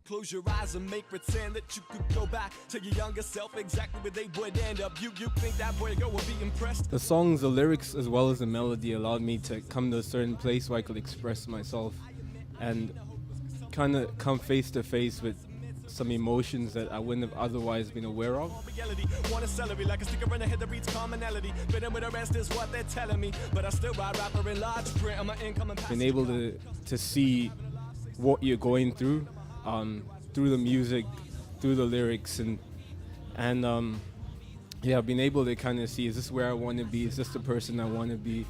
Close your eyes and make pretend that you could go back to your younger self, exactly where they would end up. You think that boy or girl would be impressed? The songs, the lyrics, as well as the melody allowed me to come to a certain place where I could express myself and kind of come face to face with some emotions that I wouldn't have otherwise been aware of. Want a celery like a sticker in the head that reads commonality. Fitting with the rest is what they're telling me, but I still ride rapper in large print on my income and Been able to see what you're going through the music, through the lyrics, and yeah, I've been able to kind of see, is this where I want to be? Is this the person I want to be?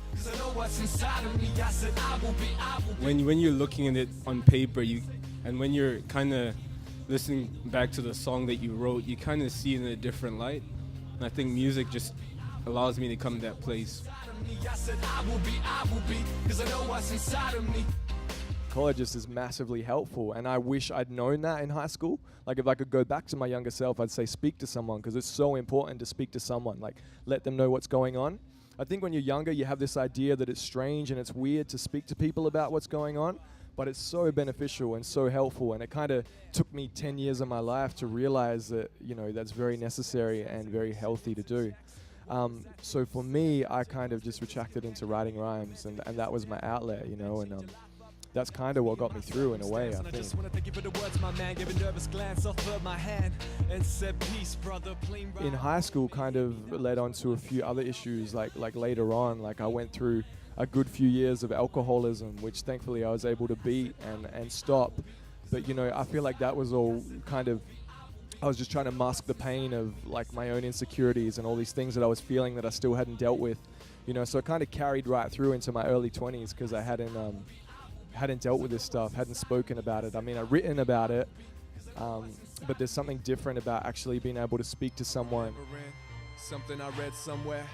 When you're looking at it on paper, and when you're kind of listening back to the song that you wrote, you kind of see it in a different light. And I think music just allows me to come to that place. Psychologist is massively helpful, and I wish I'd known that in high school. Like, if I could go back to my younger self, I'd say speak to someone, because it's so important to speak to someone, like let them know what's going on. I think when you're younger, you have this idea that it's strange and it's weird to speak to people about what's going on, but it's so beneficial and so helpful, and it kind of took me 10 years of my life to realize that, you know, that's very necessary and very healthy to do. So for me, I kind of just retracted into writing rhymes, and that was my outlet, you know, and that's kind of what got me through in a way, I think. just want to thank you for the words, my man. Give a nervous glance off of my hand and said, peace, brother, plain rhyme. In high school, kind of led on to a few other issues, like later on, like I went through a good few years of alcoholism, which thankfully I was able to beat and stop. But, you know, I feel like that was all kind of, I was just trying to mask the pain of like my own insecurities and all these things that I was feeling that I still hadn't dealt with, you know, so it kind of carried right through into my early 20s, because I hadn't dealt with this stuff, hadn't spoken about it. I mean, I've written about it, but there's something different about actually being able to speak to someone. Something I read somewhere,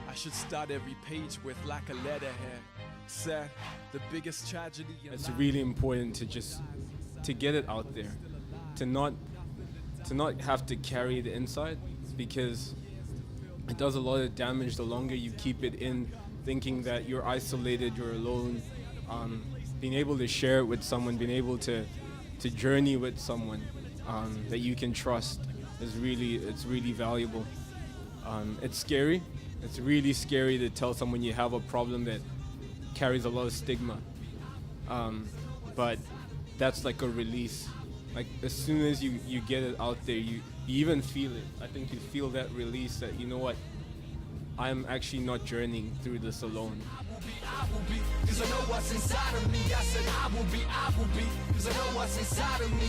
I should start every page with like a letterhead. Said the biggest tragedy in It's life. really important to get it out there, to not have to carry it inside, because it does a lot of damage the longer you keep it in, thinking that you're isolated, you're alone. Being able to share it with someone, being able to journey with someone that you can trust it's really valuable. It's scary. It's really scary to tell someone you have a problem that carries a lot of stigma. But that's like a release. Like as soon as you get it out there, you even feel it. I think you feel that release that, you know what, I'm actually not journeying through this alone. I will be, 'cause I know what's inside of me. I said I will be, 'cause I know what's inside of me.